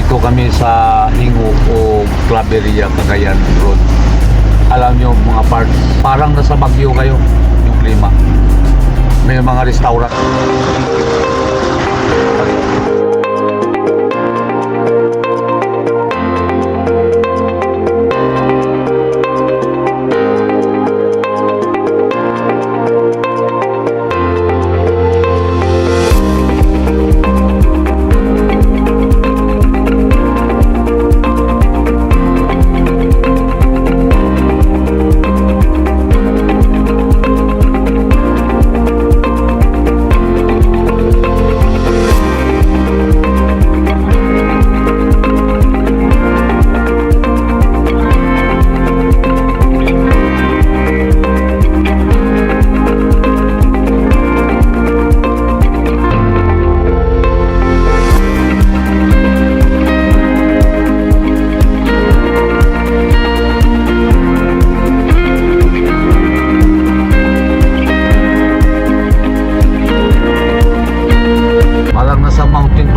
Dito kami sa Hingo o Claveria, Cagayan Road. Alam nyo mga parts, parang nasa Baguio kayo yung klima. May mga restaurant.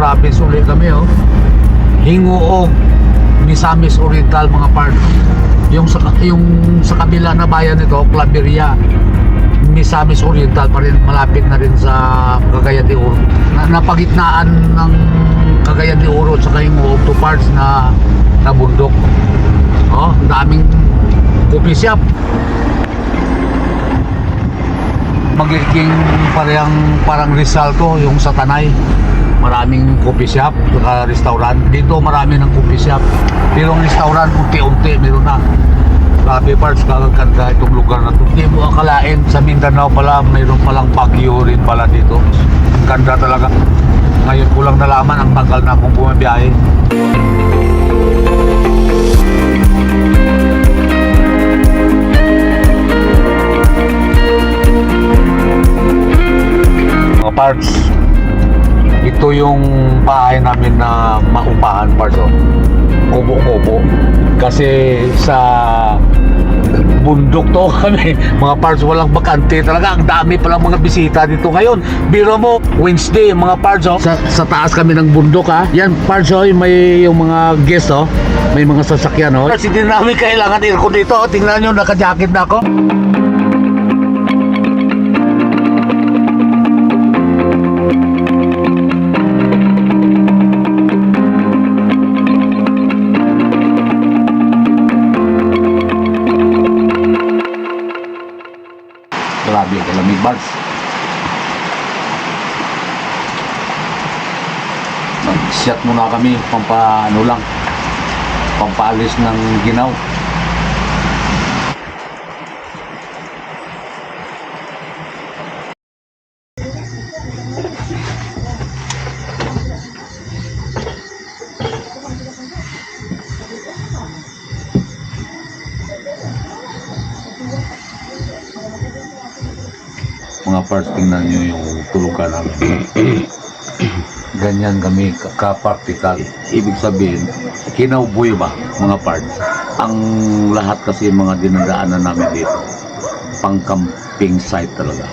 Province ulit kami Hingoog, Misamis Oriental mga part. Yung sa kabila na bayan nito, Claveria, Misamis Oriental pa rin, malapit na rin sa Cagayan de Oro. Napagitnaan ng Cagayan de Oro at saka Hingoog, two parts na bundok. Daming coffee shop. Magiging parang Rizal to, yung sa Tanay. Maraming coffee shop, restaurant. Dito marami ng coffee shop. Pero ang restaurant, unti-unti, meron na. Grabe parts, kagaganda itong lugar na to. Hindi mo akalain, sa Mindanao pala, mayroon palang Baguio rin pala dito. Ang ganda talaga. Ngayon ko lang nalaman, ang tagal na akong bumabiyahe. Mga parts, ito yung bahay namin na maupahan parts kubo-kubo kasi sa bundok to kami mga parts, walang bakante talaga, ang dami palang mga bisita dito ngayon. Biro mo Wednesday mga parts sa taas kami ng bundok yan parts may yung mga guest may mga sasakyan kasi hindi namin kailangan aircon dito tingnan nyo, naka-jacket na ako. Grabe, kalamig bars. Nag-shot muna kami pampaalis ng ginaw. Mga parts, tingnan nyo yung tulugan namin. Ganyan kami ka-practical. Ibig sabihin, kinauboy ba mga parts? Ang lahat kasi mga dinadaanan namin dito, pang camping site talaga.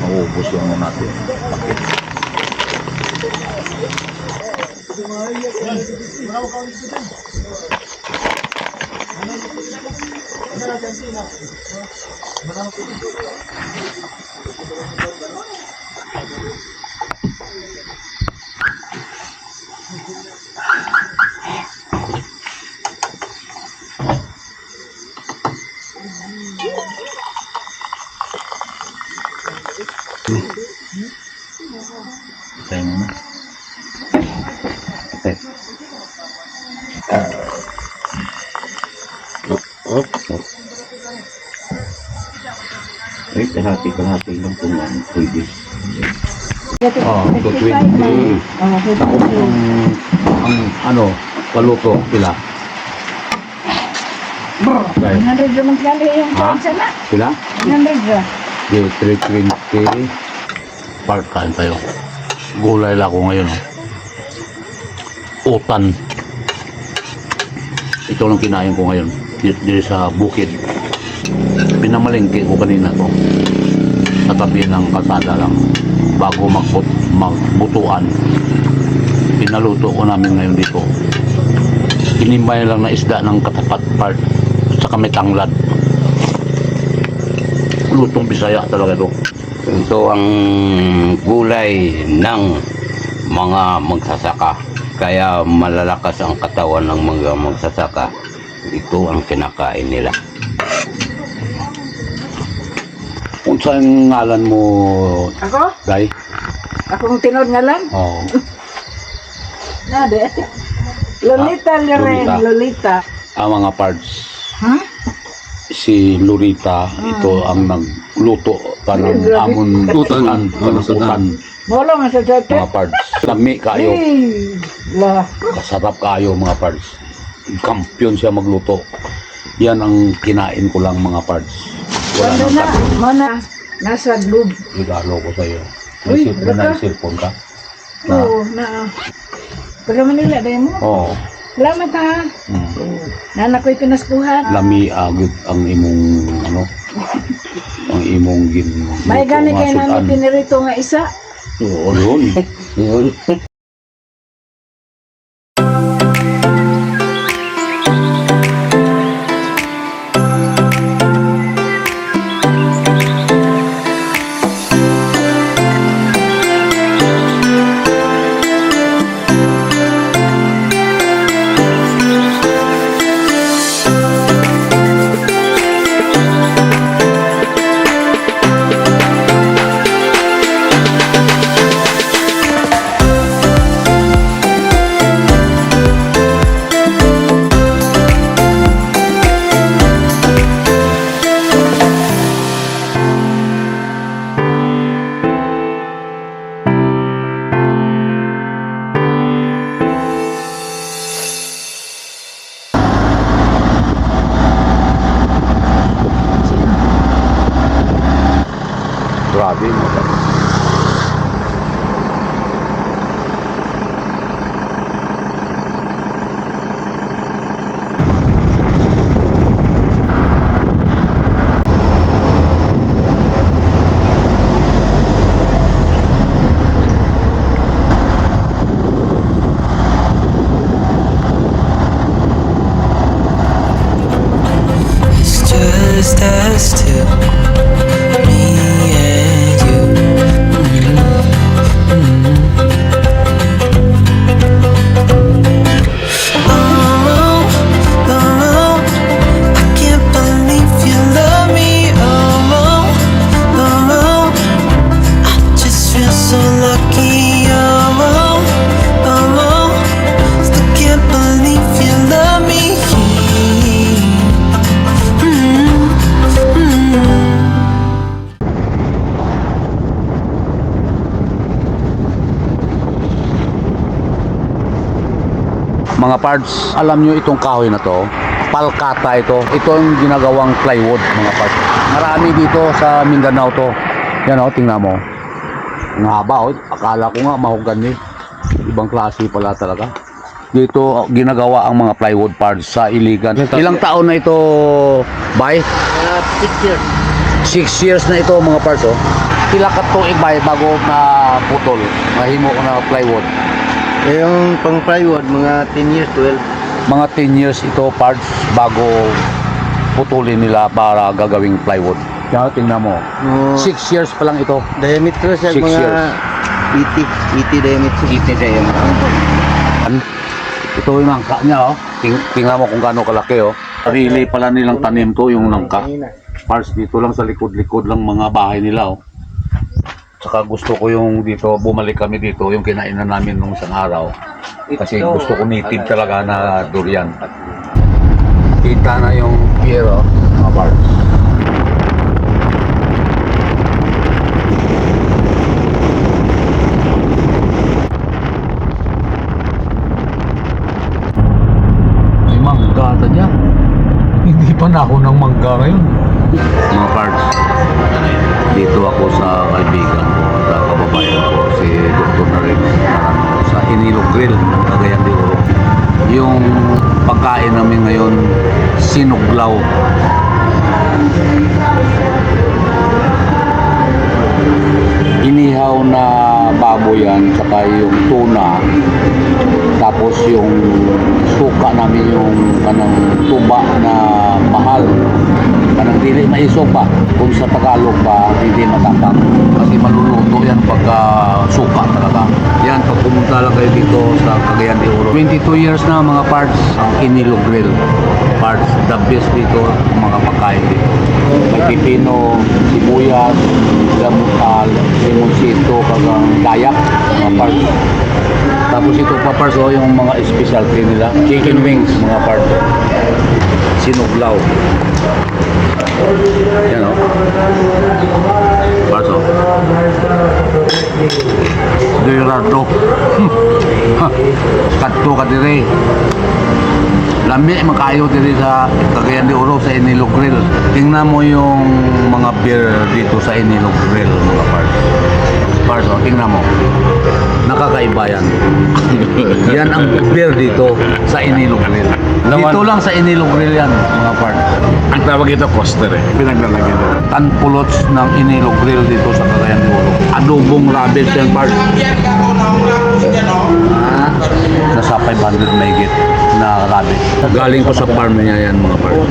Maubos yung mga natin. Bakit? Tayo muna. Okay. Kalahati lang kung pwede. To 20. Ang paluto sila. 100 naman kali yung sana. Sila? 100 Okay, 320. Part kain tayo. Gulay lang ako ngayon. Utan. Ito lang kinain ko ngayon. Dito sa bukid. Pinamalengke ko kanina to. Sa tabi ng kalsada lang. Bago magbutuan. pinaluto ko namin ngayon dito. Inimbay lang na isda ng katapat part sa may tanglad. Lutong Bisaya talaga ito. Ito ang gulay ng mga magsasaka. Kaya malalakas ang katawan ng mga magsasaka. Ito ang kinakain nila. Kung saan ngalan mo, Ako? Guy? Akong tinod nga lang? Oh. Nade. Lolita Liren, Lolita. Lolita. Ang mga parts, Ha? si Lorita, ito ang nagluto pa ng Grabe. amon lutuan, lutuan, Bolo nga sa mga dati. parts. Lami kayo, La. kasarap kayo mga parts. Kampiyon siya magluto. Yan ang kinain ko lang mga parts. Wala Wala nang na. sabi. Mana. Nasa loob. Regalo ko sa iyo. Uy, May baka. cellphone ka? Oo, na. Taga Manila, dahil mo. Oo. Salamat ha. Nana ko'y pinaskuhan. Lami agad ang imong ano, ang imong gin. May gani kayo sudan. na pinirito nga isa. Oo, yun. Yun. Grabe mo. It's just us two, me and you. Oh, oh, I can't believe you love me. Oh, oh, I just feel so lucky. Oh, oh, still can't believe you love me. Mga parts, alam nyo itong kahoy na to, palkata ito. Ito yung ginagawang plywood, mga parts. Marami dito sa Mindanao to. Yan o, tingnan mo. Ang haba o, akala ko nga mahogany. Ibang klase pala talaga. Dito ginagawa ang mga plywood parts sa Iligan. Ilang taon na ito, Bay? 6 years. 6 years na ito mga parts oh. Pila ka tuig Bay bago na putol, mahimo ko na plywood. Yung pang plywood, mga 10 years, 12. Mga 10 years ito parts bago putulin nila para gagawing plywood. Kaya tingnan mo, 6 years pa lang ito. Diameter siya 6 mga years. 80 diameter. 80 diameter. Ito yung nangka niya oh. Tingnan mo kung gaano kalaki oh. Sarili pala nilang tanim to yung nangka. Parts dito lang sa likod-likod lang mga bahay nila oh. Saka gusto ko yung dito, bumalik kami dito, yung kinainan namin nung isang araw. Kasi gusto ko native talaga na durian. Kita na yung pier oh, mga parts. May mangga ata dyan. Hindi pa na ako ng mangga ngayon. Mga parts, dito ako sa kaibigan ko at kababayan ko, si Dr. na rin sa Inilo Grill, Cagayan de Oro. Yung pagkain namin ngayon, sinuglaw. Inihaw na baboy yan, saka yung tuna. Tapos yung suka namin yung kanang tuba na mahal. Kanang dili maisog pa. Kung sa Tagalog pa, hindi matapak. Kasi maluluto yan pagka suka talaga. Yan, pag pumunta lang kayo dito sa Cagayan de Oro. 22 years na mga parts ang Inilo Grill. Parts, the best dito, mga pagkain dito. May pipino, sibuyas, limoncito, kagang dayak, mga parts. Tapos ito pa parts, yung mga specialty nila. Chicken wings, mga parts. Sinuglaw. Yan o. Parts o. Gerardo. Kadto ka dire. Lami makayo diri sa Cagayan de Oro sa Inilo Grill. Tingnan mo yung mga beer dito sa Inilo Grill, mga parts. Parts, oh, tingnan mo. Nakakaiba yan. Yan ang beer dito sa Inilo Grill. Dito lang sa Inilo Grill yan, mga parts. Ang tawag ito, coaster eh. Pinaglalagyan nila. Tanpulots ng Inilo Grill dito sa Cagayan de Oro. Adobong rabbit yan, parts. Nasa 500 mahigit na rabbit. Galing ko sa farm niya yan, mga parts.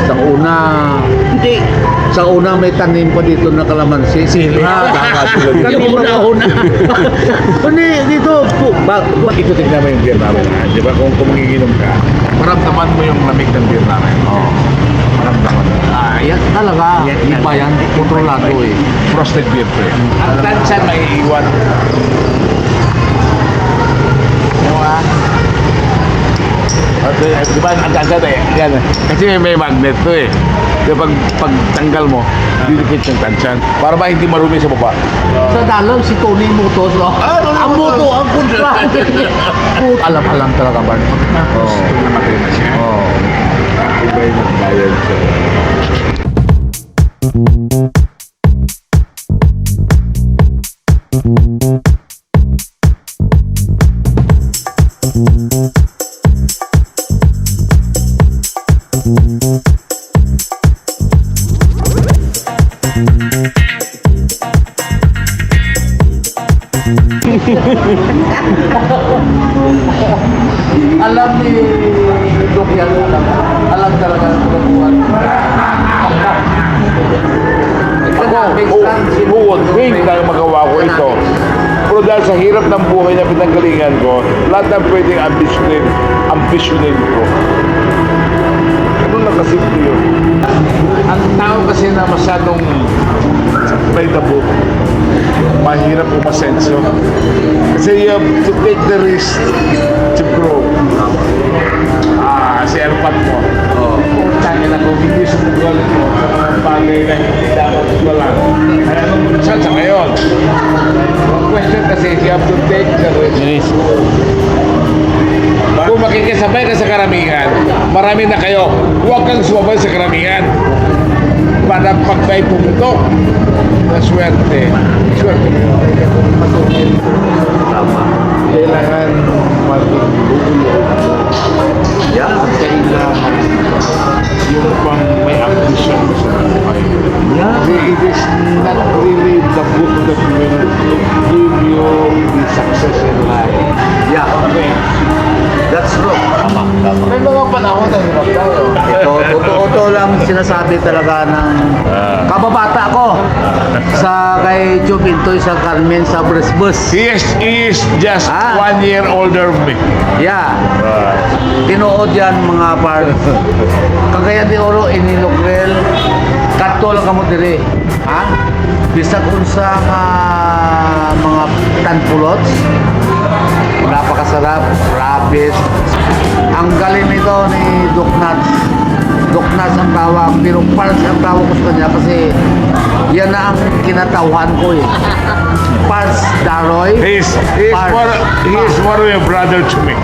Sa una, hindi. Sa una may tanim pa dito na kalamansi. Sili. Kasi una. Hindi, dito po. Ito tignan mo yung beer namin. Di ba kung magiginom ka, maramdaman mo yung lamig ng beer namin. Oh. Maramdaman mo. Yan talaga. Iba yan. Kontrolado eh. Frosted beer to eh. Ang tansya may iwan. Di ba ang tansya eh? Yan. Kasi may magnet to eh. Kaya pag tanggal mo, didikit yung tansyan. Para ba hindi marumi sa baba? Sa dalang si Tony Motos. No? Ang moto, ang kontra. Alam talaga ba? Oo. Namatay na siya. Oh. Iba yung nagbayad siya. Alam ni Dok yan. Alam talaga ng kagabuhan. Buwag, hindi na magawa ko ito. Pero dahil sa hirap ng buhay na pinanggalingan ko, lahat ng pwedeng ambisyonin ko. Ganun lang kasimple yun. Ang tao kasi na masyadong by the book, mahirap umasenso. Kasi you have to take the risk to grow. Kasi alpat mo. Tangin ako, hindi sumugal mo sa mga bagay na hindi dapat sugalan. Kaya anong sa ngayon? Ang question kasi, you have to take the risk. Kung makikisabay ka sa karamihan, marami na kayo. Huwag kang sumabay sa karamihan. Para pag may pumutok, na swerte. Swerte mo yun. Kailangan mag-ulo. Yeah. Kailangan yung pang may ambition mo sa buhay. Yeah. Kasi it is not really the book that will give you the success in life. Yeah. Okay. That's true. Tama. May mga panahon na hirap tayo. Ito, totoo lang sinasabi talaga ng kababata ko sa kay Joe Pintoy sa Carmen sa Bresbus. He is just 1 year older than me. Yeah. Tinuod yan mga part. Cagayan de Oro, Inilo Grill. Kadto lang kamo diri. Ha? Bisag unsa nga mga tanpulots. Napakasarap, rabbit. Ang galing nito ni Doc Nuts. Doc Nuts ang tawag, pero Parts ang tawag ko sa kanya kasi yan na ang kinatauhan ko eh. Parts Daroy. He is Parts. more of a brother to me.